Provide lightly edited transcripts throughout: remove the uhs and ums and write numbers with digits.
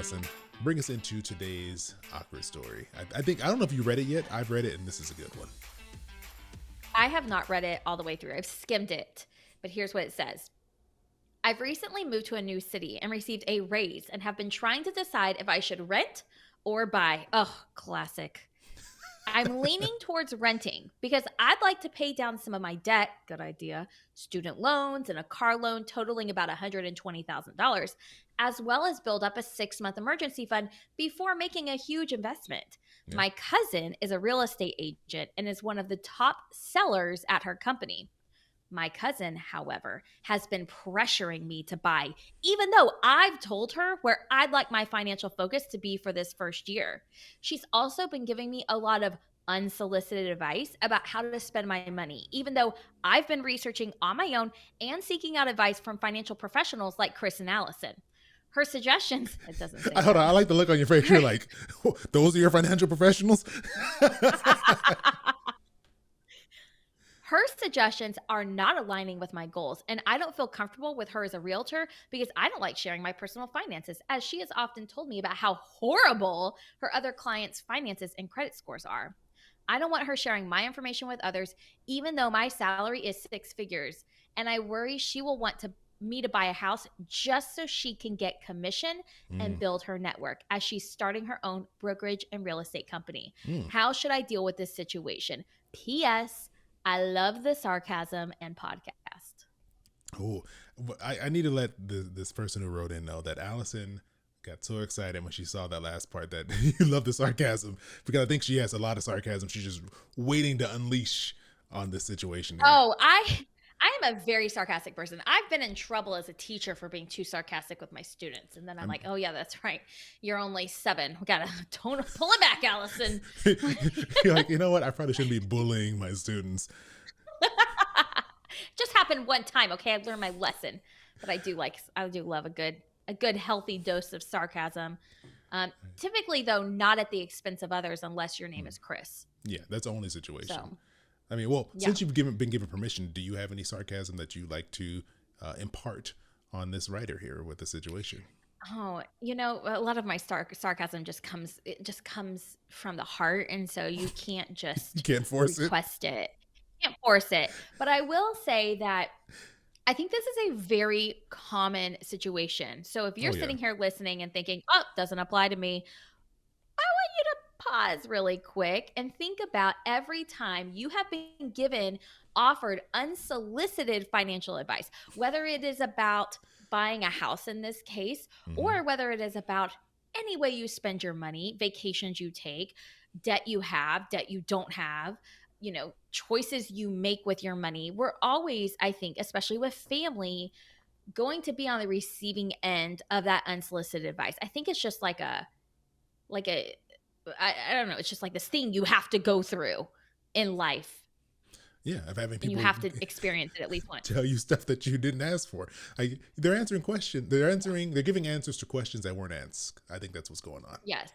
Allison, bring us into today's awkward story. I don't know if you read it yet. I've read it, and this is a good one. I have not read it all the way through. I've skimmed it, but here's what it says. I've recently moved to a new city and received a raise and have been trying to decide if I should rent or buy. Oh, classic. I'm leaning towards renting because I'd like to pay down some of my debt, good idea, student loans and a car loan totaling about $120,000, as well as build up a 6-month emergency fund before making a huge investment. Yeah. My cousin is a real estate agent and is one of the top sellers at her company. My cousin, however, has been pressuring me to buy, even though I've told her where I'd like my financial focus to be for this first year. She's also been giving me a lot of unsolicited advice about how to spend my money, even though I've been researching on my own and seeking out advice from financial professionals like Chris and Allison. Her suggestions, it doesn't say Hold on, that. I like the look on your face. You're like, those are your financial professionals? Her suggestions are not aligning with my goals, and I don't feel comfortable with her as a realtor because I don't like sharing my personal finances, as she has often told me about how horrible her other clients' finances and credit scores are. I don't want her sharing my information with others, even though my salary is 6 figures, and I worry she will want me to buy a house just so she can get commission and build her network as she's starting her own brokerage and real estate company. How should I deal with this situation? P.S. I love the sarcasm and podcast. Oh, I need to let this person who wrote in know that Allison got so excited when she saw that last part that you love the sarcasm, because I think she has a lot of sarcasm. She's just waiting to unleash on this situation here. Oh, I am a very sarcastic person. I've been in trouble as a teacher for being too sarcastic with my students. And then I'm like, oh, yeah, that's right. You're only 7. We got to pull it back, Allison. You're like, you know what? I probably shouldn't be bullying my students. Just happened one time. Okay. I learned my lesson. But I do love a good healthy dose of sarcasm. Typically, though, not at the expense of others unless your name is Chris. Yeah, that's the only situation. So, I mean, well, since you've been given permission, do you have any sarcasm that you like to impart on this writer here with the situation? Oh, a lot of my sarcasm just comes from the heart, and so you can't just You can't force request it. You can't force it. But I will say that I think this is a very common situation. So if you're sitting here listening and thinking, "Oh, doesn't apply to me," I want you to pause really quick and think about every time you have been offered unsolicited financial advice, whether it is about buying a house in this case, or whether it is about any way you spend your money, vacations you take, debt you have, debt you don't have, choices you make with your money. We're always, I think, especially with family, going to be on the receiving end of that unsolicited advice. I think it's just like I don't know. It's just like this thing you have to go through in life. Yeah, of having people, and you have to experience it at least once. Tell you stuff that you didn't ask for. They're answering questions. They're giving answers to questions that weren't asked. I think that's what's going on. Yes.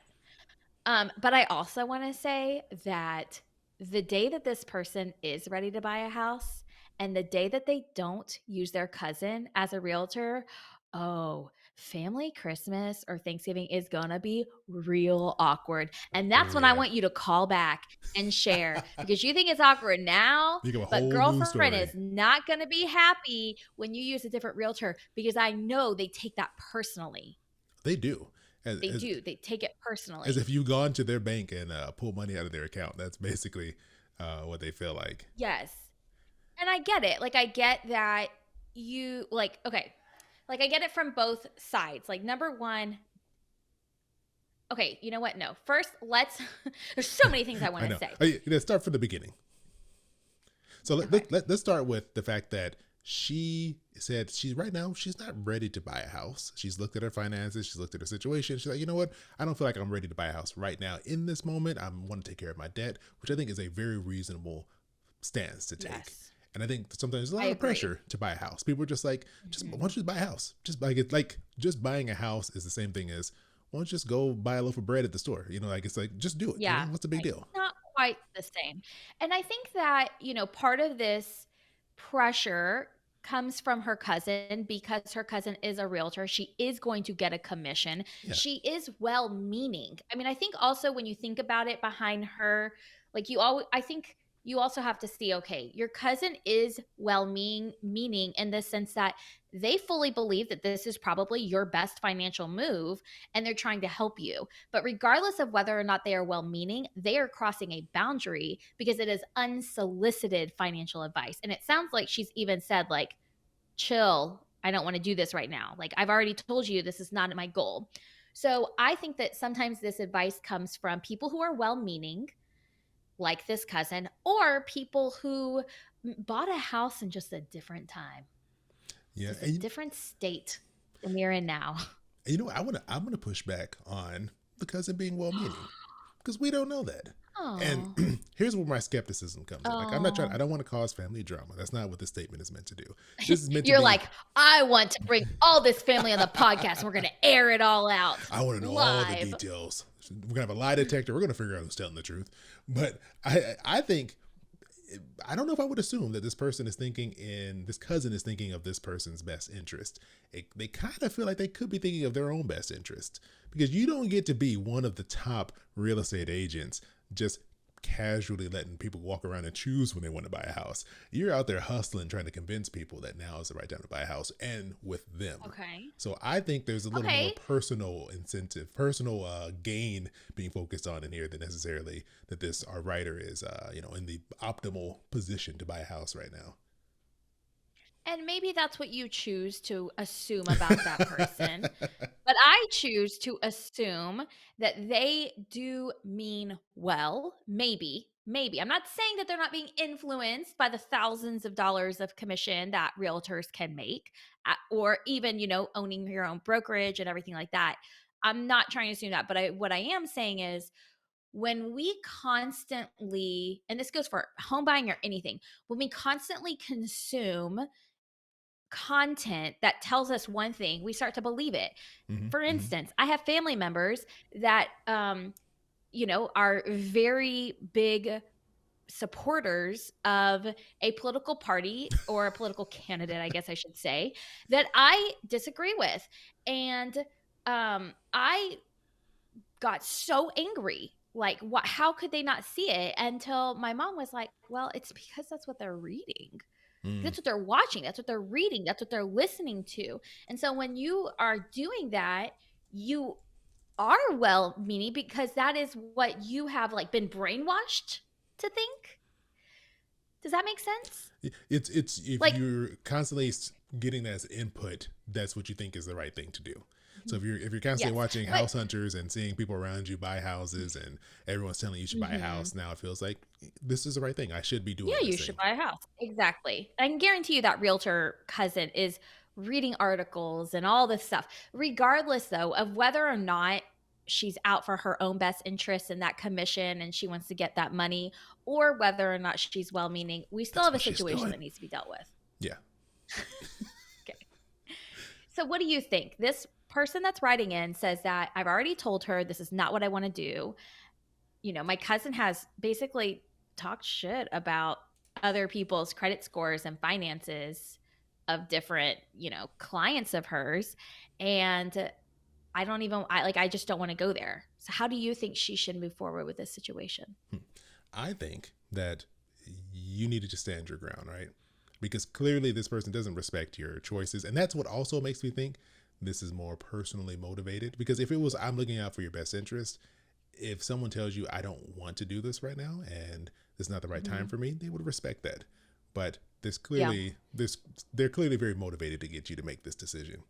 But I also want to say that the day that this person is ready to buy a house and the day that they don't use their cousin as a realtor, family Christmas or Thanksgiving is going to be real awkward. And that's when I want you to call back and share, because you think it's awkward now, but girlfriend is not going to be happy when you use a different realtor, because I know they take that personally. They do. They take it personally. As if you've gone to their bank and pulled money out of their account. That's basically what they feel like. Yes. And I get it. Like, I get that I get it from both sides. Like, number one, okay, you know what? No. First, there's so many things I want to say. Let's start from the beginning. So let's start with the fact that she said right now she's not ready to buy a house. She's looked at her finances. She's looked at her situation. She's like, you know what? I don't feel like I'm ready to buy a house right now. In this moment, I want to take care of my debt, which I think is a very reasonable stance to take. Yes. And I think sometimes there's a lot of pressure to buy a house. People are just like, why don't you just buy a house? Just buying a house is the same thing as, why don't you just go buy a loaf of bread at the store? It's like, just do it. Yeah. What's the big deal? Not quite the same. And I think that, part of this pressure comes from her cousin because her cousin is a realtor. She is going to get a commission. Yeah. She is well meaning. I mean, I think also when you think about it behind her, like you always, I think you also have to see, okay, your cousin is well meaning in the sense that they fully believe that this is probably your best financial move and they're trying to help you. But regardless of whether or not they are well meaning, they are crossing a boundary because it is unsolicited financial advice. And it sounds like she's even said, like, chill, I don't want to do this right now. Like, I've already told you this is not my goal. So I think that sometimes this advice comes from people who are well meaning, like this cousin, or people who bought a house in just a different time, Yeah. just a different state than we're in now. You know, I'm gonna push back on the cousin being well meaning because we don't know that. Oh, And here's where my skepticism comes in. Like, oh. I don't want to cause family drama. That's not what this statement is meant to do. This is meant to You're be, like, I want to bring all this family on the podcast. We're going to air it all out I want to know all the live. details. We're gonna have a lie detector. We're gonna figure out who's telling the truth. But I think, I don't know if I would assume that this cousin is thinking of this person's best interest. They kind of feel like they could be thinking of their own best interest because you don't get to be one of the top real estate agents just casually letting people walk around and choose when they want to buy a house. You're out there hustling, trying to convince people that now is the right time to buy a house and with them. Okay. So I think there's a little more Okay. personal incentive, personal gain being focused on in here than necessarily that our writer is, in the optimal position to buy a house right now. And maybe that's what you choose to assume about that person. But I choose to assume that they do mean well. Maybe, maybe. I'm not saying that they're not being influenced by the thousands of dollars of commission that realtors can make, or even, owning your own brokerage and everything like that. I'm not trying to assume that. But what I am saying is when we constantly, and this goes for home buying or anything, when we constantly consume content that tells us one thing, we start to believe it. Mm-hmm, For mm-hmm. instance, I have family members that are very big supporters of a political party or a political candidate, I guess I should say, that I disagree with. And I got so angry. Like, what? How could they not see it? Until my mom was like, well, it's because that's what they're reading. Mm. That's what they're watching. That's what they're reading. That's what they're listening to. And so when you are doing that, you are well meaning because that is what you have like been brainwashed to think. Does that make sense? It's if Like, you're constantly getting that as input, that's what you think is the right thing to do. So if you're constantly yes, watching but House Hunters and seeing people around you buy houses and everyone's telling you should buy a house, now it feels like this is the right thing. I should be doing yeah, this you should thing. buy a house. Exactly. I can guarantee you that realtor cousin is reading articles and all this stuff, regardless though of whether or not she's out for her own best interests in that commission and she wants to get that money, or whether or not she's well meaning. We still That's have a what she's situation doing. that needs to be dealt with. Yeah. Okay. So, what do you think? This person that's writing in says that I've already told her this is not what I want to do. My cousin has basically talked shit about other people's credit scores and finances of different, clients of hers. And I just don't want to go there. So how do you think she should move forward with this situation? I think that you need to just stand your ground, right? Because clearly this person doesn't respect your choices. And that's what also makes me think this is more personally motivated. Because if it was, I'm looking out for your best interest, if someone tells you, I don't want to do this right now and this is not the right time for me, they would respect that. But Yeah. they're clearly very motivated to get you to make this decision.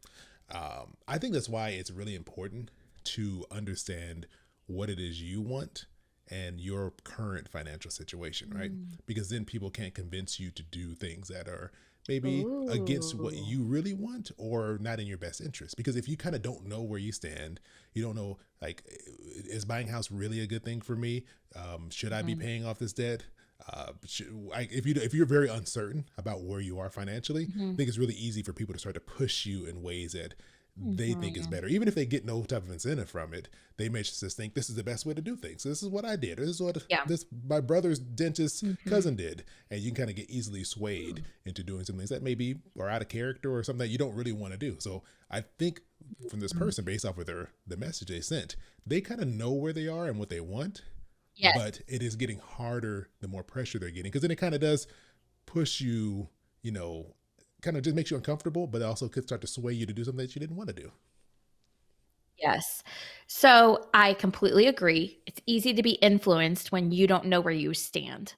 I think that's why it's really important to understand what it is you want and your current financial situation, right? Because then people can't convince you to do things that are maybe against what Ooh. you really want or not in your best interest. Because if you kind of don't know where you stand, you don't know, like, is buying a house really a good thing for me? Should I be paying off this debt? If you're very uncertain about where you are financially, I think it's really easy for people to start to push you in ways that they think is better. Even if they get no type of incentive from it, they may just think this is the best way to do things. So this is what I did. This is what Yeah. my brother's dentist Mm-hmm. cousin did. And you can kind of get easily swayed into doing some things that maybe are out of character or something that you don't really want to do. So I think from this person, based off of the message they sent, they kind of know where they are and what they want. Yes. But it is getting harder the more pressure they're getting, because then it kind of does push you, kind of just makes you uncomfortable, but it also could start to sway you to do something that you didn't want to do. Yes. So I completely agree. It's easy to be influenced when you don't know where you stand.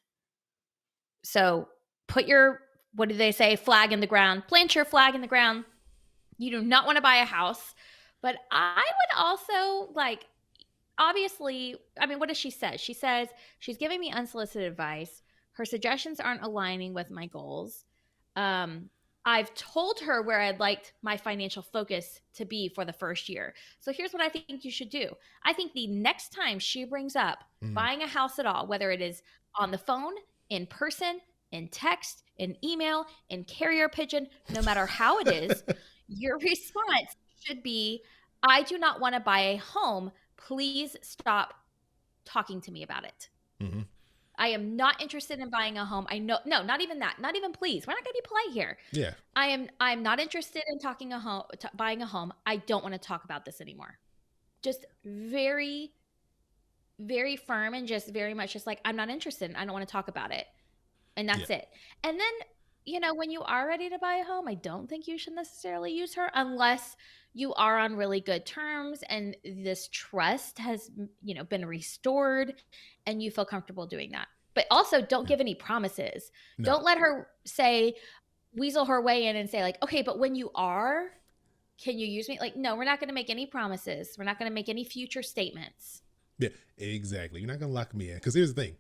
So put your, what do they say, flag in the ground, plant your flag in the ground. You do not want to buy a house. But I would also obviously, I mean, what does she say? She says she's giving me unsolicited advice. Her suggestions aren't aligning with my goals. I've told her where I'd like my financial focus to be for the first year. So here's what I think you should do. I think the next time she brings up buying a house at all, whether it is on the phone, in person, in text, in email, in carrier pigeon, no matter how it is, your response should be, I do not want to buy a home. Please stop talking to me about it. Mm-hmm. I am not interested in buying a home. I know, no, not even that. Not even please. We're not going to be polite here. Yeah. I'm not interested in buying a home. I don't want to talk about this anymore. Just very, very firm and just very much just like, I'm not interested. I don't want to talk about it. And that's it. And then, when you are ready to buy a home, I don't think you should necessarily use her unless you are on really good terms and this trust has, been restored and you feel comfortable doing that. But also don't give any promises. No. Don't let her weasel her way in and say like, okay, but when you are, can you use me? Like, no, we're not going to make any promises. We're not going to make any future statements. Yeah, exactly. You're not going to lock me in. Because here's the thing.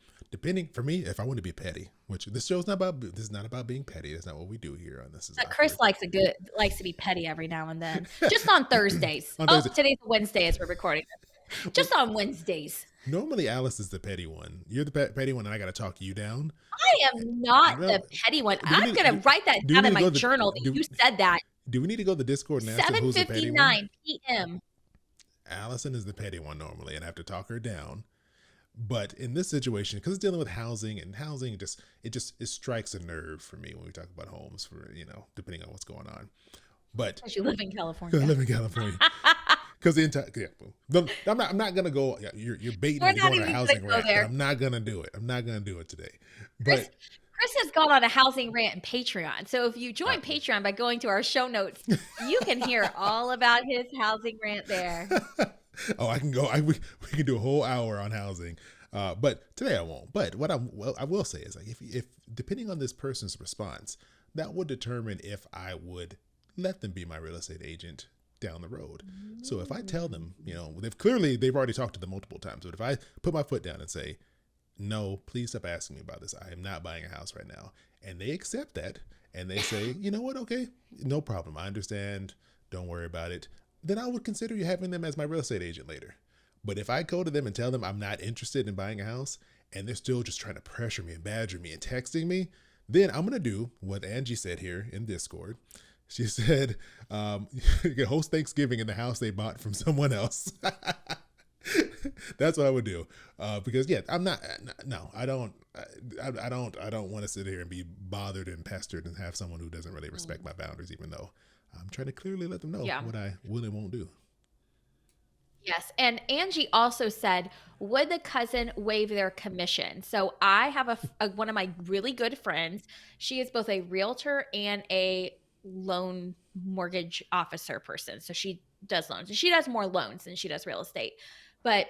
For me, if I want to be petty, which this is not about being petty. That's not what we do here on This Is Awkward. Chris likes to be petty every now and then. Just on Thursdays. Today's Wednesday as we're recording this. Just on Wednesdays. Normally, Alice is the petty one. You're the petty one, and I got to talk you down. I am not the petty one. I'm going to write that down in my journal that you said that. Do we need to go to the Discord and ask them who's the petty one? 7:59 p.m. Allison is the petty one normally, and I have to talk her down. But in this situation, because it's dealing with housing, and housing it strikes a nerve for me when we talk about homes, for depending on what's going on. But because you live in California. I live in California. Because the entire I'm not gonna go. Yeah, you're baiting me to go on a housing rant. I'm not gonna do it. I'm not gonna do it today. But Chris has gone on a housing rant in Patreon. So if you join Patreon by going to our show notes, you can hear all about his housing rant there. Oh, I can go. We can do a whole hour on housing, but today I won't. But what I will say is, like, if depending on this person's response, that would determine if I would let them be my real estate agent down the road. So if I tell them, they've already talked to them multiple times, but if I put my foot down and say, no, please stop asking me about this, I am not buying a house right now, and they accept that, and they say, you know what, okay, no problem, I understand, don't worry about it, then I would consider you having them as my real estate agent later. But if I go to them and tell them I'm not interested in buying a house, and they're still just trying to pressure me and badger me and texting me, then I'm going to do what Angie said here in Discord. She said, you can host Thanksgiving in the house they bought from someone else. That's what I would do. Because I'm not, no, I don't want to sit here and be bothered and pestered and have someone who doesn't really respect my boundaries, even though I'm trying to clearly let them know what I will and won't do. Yes. And Angie also said, would the cousin waive their commission? So I have one of my really good friends. She is both a realtor and a loan mortgage officer person. So she does loans, and she does more loans than she does real estate. But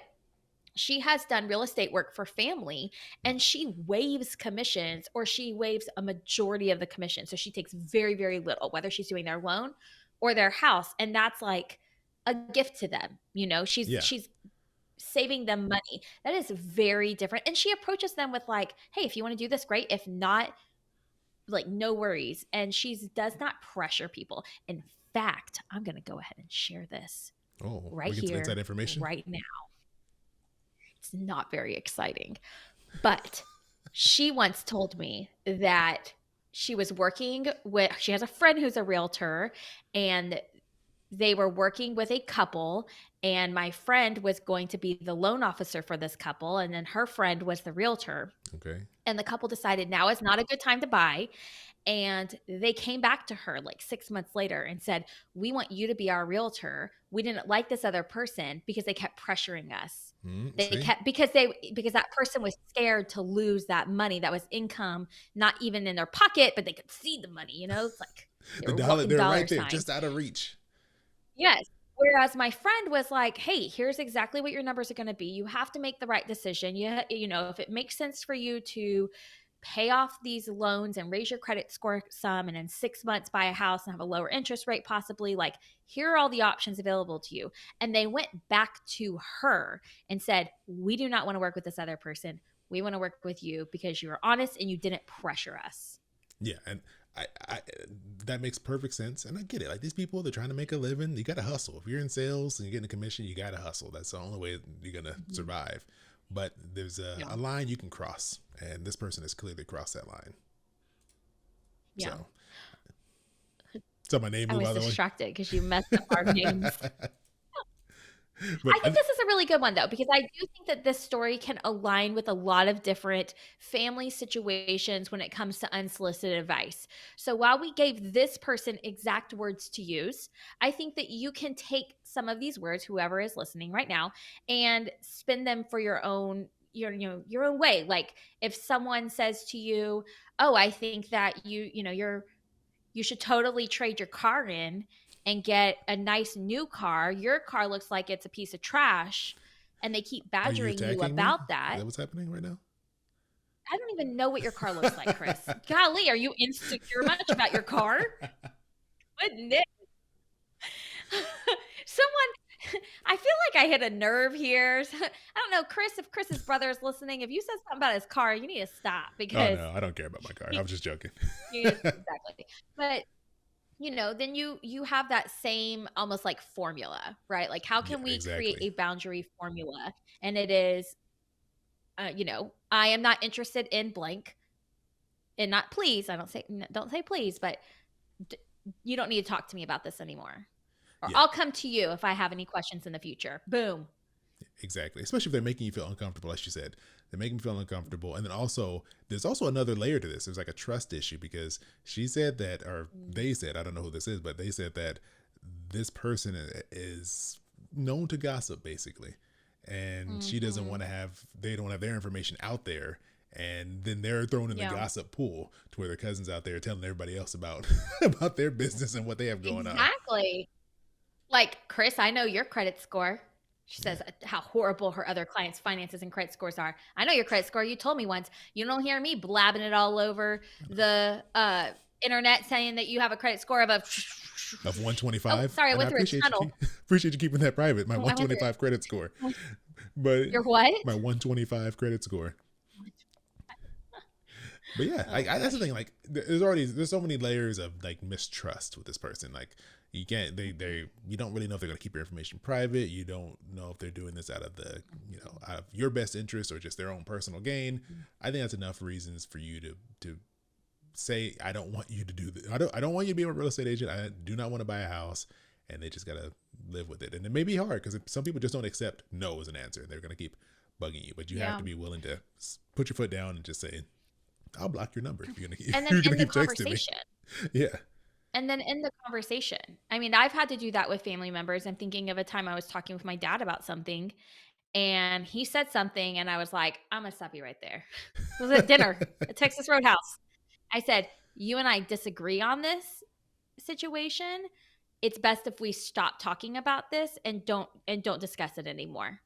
she has done real estate work for family, and she waives commissions, or she waives a majority of the commission. So she takes very, very little, whether she's doing their loan or their house. And that's like a gift to them. She's saving them money. That is very different. And she approaches them with like, hey, if you want to do this, great. If not, like, no worries. And she does not pressure people. In fact, I'm going to go ahead and share this right here, inside information right now. It's not very exciting, but she once told me that she was working with, she has a friend who's a realtor, and they were working with a couple, and my friend was going to be the loan officer for this couple, and then her friend was the realtor. Okay. And the couple decided now is not a good time to buy. And they came back to her like 6 months later and said, "We want you to be our realtor. We didn't like this other person because they kept pressuring us. They See, kept because that person was scared to lose that money that was income, not even in their pocket, but they could see the money. It's like they the were dollar, walking they're dollar right there, signs." just out of reach. Yes. Whereas my friend was like, "Hey, here's exactly what your numbers are going to be. You have to make the right decision. If it makes sense for you to pay off these loans and raise your credit score some, and in 6 months buy a house and have a lower interest rate, possibly, like, here are all the options available to you." And they went back to her and said, "We do not want to work with this other person. We want to work with you because you were honest and you didn't pressure us." Yeah, and I that makes perfect sense, and I get it. Like these people, they're trying to make a living. You got to hustle. If you're in sales and you're getting a commission, you got to hustle. That's the only way you're gonna Mhm. survive. But there's Yeah. a line you can cross, and this person has clearly crossed that line. Yeah. So, so my name I move was out of the distracted because you messed up our names. way. I but think this is a really good one, though, because I do think that this story can align with a lot of different family situations when it comes to unsolicited advice. So while we gave this person exact words to use, I think that you can take some of these words, whoever is listening right now, and spin them for your own way. Like if someone says to you, "Oh, I think that you should totally trade your car in and get a nice new car. Your car looks like it's a piece of trash." And they keep are you badgering you attacking me? about Is that. that what's happening right now? I don't even know what your car looks like, Chris. Golly, are you insecure much about your car? Goodness. Someone, I feel like I hit a nerve here. I don't know, Chris, if Chris's brother is listening, if you said something about his car, you need to stop Oh because no, I don't care about my car. I he, was just joking. exactly. But then you have that same almost like formula, right? Like how Yeah, can we create exactly. a boundary formula? And it is, I am not interested in blank, and not please. I don't say please, but d- you don't need to talk to me about this anymore. Or Yeah, I'll come to you if I have any questions in the future. Boom. exactly. Especially if they're making you feel uncomfortable, like you said. They're making me feel uncomfortable. And then also, there's also another layer to this. There's like a trust issue because she said that, or Mm. they said, I don't know who this is, but they said that this person is known to gossip, basically. And she doesn't Mhm. want to have, they don't have their information out there. And then they're thrown in the Yeah. gossip pool to where their cousins out there telling everybody else about about their business and what they have going on. Exactly. Like, "Chris, I know your credit score." She Yeah. says how horrible her other clients' finances and credit scores are. "I know your credit score. You told me once. You don't hear me blabbing it all over the internet saying that you have a credit score of a." Of Oh, 125, sorry, I and I went through a appreciate you tunnel. appreciate you keeping that private. My I went 125 credit score, through but your what? my 125 credit score. But yeah, Oh my that's the gosh. thing. Like, there's so many layers of like mistrust with this person. Like, you can't you don't really know if they're gonna keep your information private. You don't know if they're doing this out of the out of your best interest or just their own personal gain. I think that's enough reasons for you to say, I don't want you to do this. I don't want you to be a real estate agent. I do not want to buy a house, and they just gotta live with it. And it may be hard because some people just don't accept no as an answer. They're gonna keep bugging you, but you have Yeah. to be willing to put your foot down and just say, I'll block your number if you're gonna keep, And if then you're gonna end the keep texting me. conversation. Yeah. I mean, I've had to do that with family members. I'm thinking of a time I was talking with my dad about something, and he said something, and I was like, "I'm gonna stop you right there." It was at dinner at Texas Roadhouse. I said, "You and I disagree on this situation. It's best if we stop talking about this and don't discuss it anymore."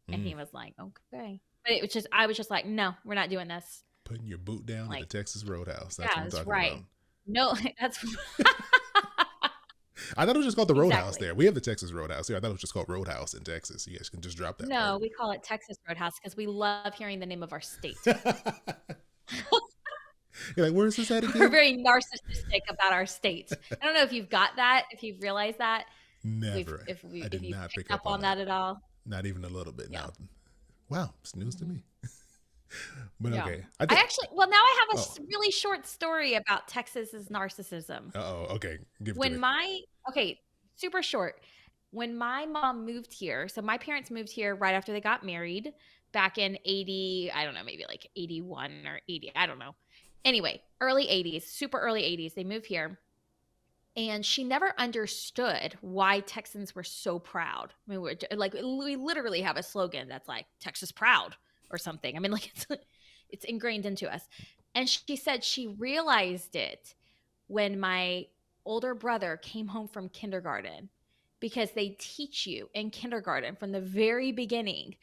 And Mm, he was like, "Okay." But it was just I was just like, "No, we're not doing this." putting your boot down at the Like, Texas Roadhouse. That's what yeah, I'm that's talking right. about. No, that's I thought it was just called the Roadhouse exactly. there. We have the Texas Roadhouse here. I thought it was just called Roadhouse in Texas. You guys can just drop that No, part. we call it Texas Roadhouse because we love hearing the name of our state. You're like, where's this at We're again? very narcissistic about our state. I don't know if you've got that, if you've realized that, Never. I if did you've not pick picked up up on on that. that at all. Not even a little bit. Yeah. No. Wow, it's news to Mhm. me. But Yeah. okay, I I think. actually well, now I have a Oh, really short story about Texas's narcissism. oh, okay. Give it to When me. my okay, super short. When my mom moved here, so my parents moved here right after they got married back in 80, I don't know, maybe like 81 or 80, I don't know. Anyway, early 80s, super early 80s, they moved here. And she never understood why Texans were so proud. I mean, we literally have a slogan that's like Texas proud or something. I mean, like it's ingrained into us. And she said she realized it when my older brother came home from kindergarten, because they teach you in kindergarten from the very beginning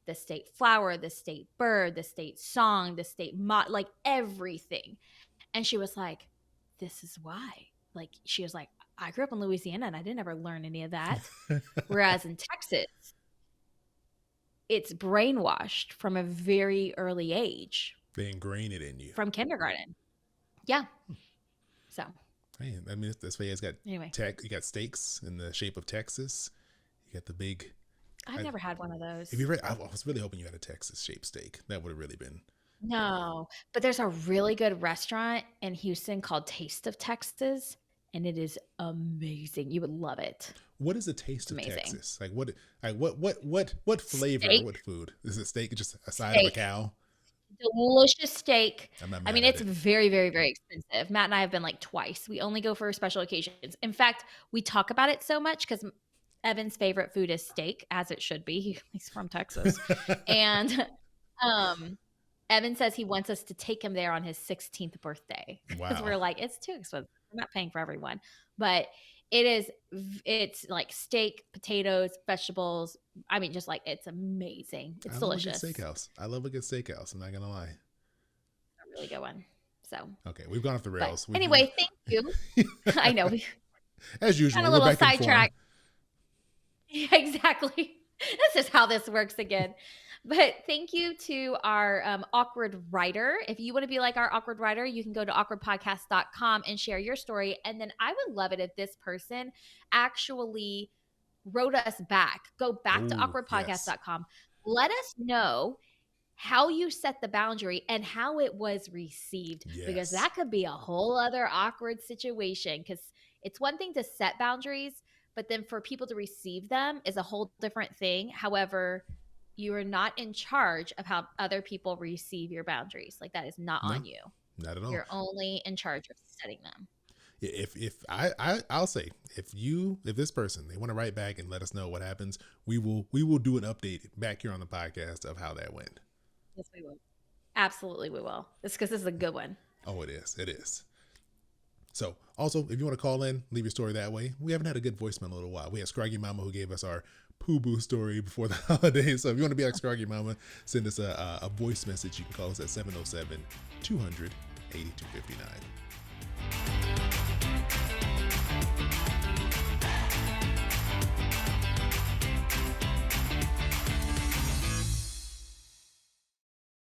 the state flower, the state bird, the state song, the state like everything. And she was like, this is why. Like, she was like, I grew up in Louisiana and I didn't ever learn any of that. Whereas in Texas, it's brainwashed from a very early age. They ingrain it in you. From kindergarten. Yeah. So. Hey, I mean, that's why you guys got anyway. You got steaks in the shape of Texas. You got the big. I've never had one of those. I was really hoping you had a Texas shaped steak. That would have really been. No, but there's a really good restaurant in Houston called Taste of Texas, and it is amazing. You would love it. What is the taste of Texas? Like what flavor? Steak. What food? Is it steak? Just a side of a cow? Delicious steak. I mean, it's very, very, very expensive. Matt and I have been like twice. We only go for special occasions. In fact, we talk about it so much because Evan's favorite food is steak, as it should be. He's from Texas. And Evan says he wants us to take him there on his 16th birthday. Because we're like, it's too expensive. We're not paying for everyone. But it's like steak, potatoes, vegetables. I mean, just like, it's amazing. It's delicious. Love a good steakhouse. I love a good steakhouse. I'm not going to lie. A really good one. So. Okay. We've gone off the rails. Anyway, thank you. I know. As usual. Got a little sidetrack. Yeah, exactly. This is how this works again. But thank you to our awkward writer. If you want to be like our awkward writer, you can go to awkwardpodcast.com and share your story. And then I would love it if this person actually wrote us back. Go back to awkwardpodcast.com. Yes. Let us know how you set the boundary and how it was received. Yes. Because that could be a whole other awkward situation. Because it's one thing to set boundaries, but then for people to receive them is a whole different thing. However, you are not in charge of how other people receive your boundaries. Like, that is not on you. Not at all. You're only in charge of setting them. I'll say, if this person, they want to write back and let us know what happens, we will do an update back here on the podcast of how that went. Yes, we will. Absolutely, we will. It's because this is a good one. Oh, it is. It is. So also, if you want to call in, leave your story that way. We haven't had a good voicemail in a little while. We had Scraggy Mama who gave us our Poo Boo story before the holidays. So if you want to be like Scraggy Mama, send us a voice message. You can call us at 707-200-8259.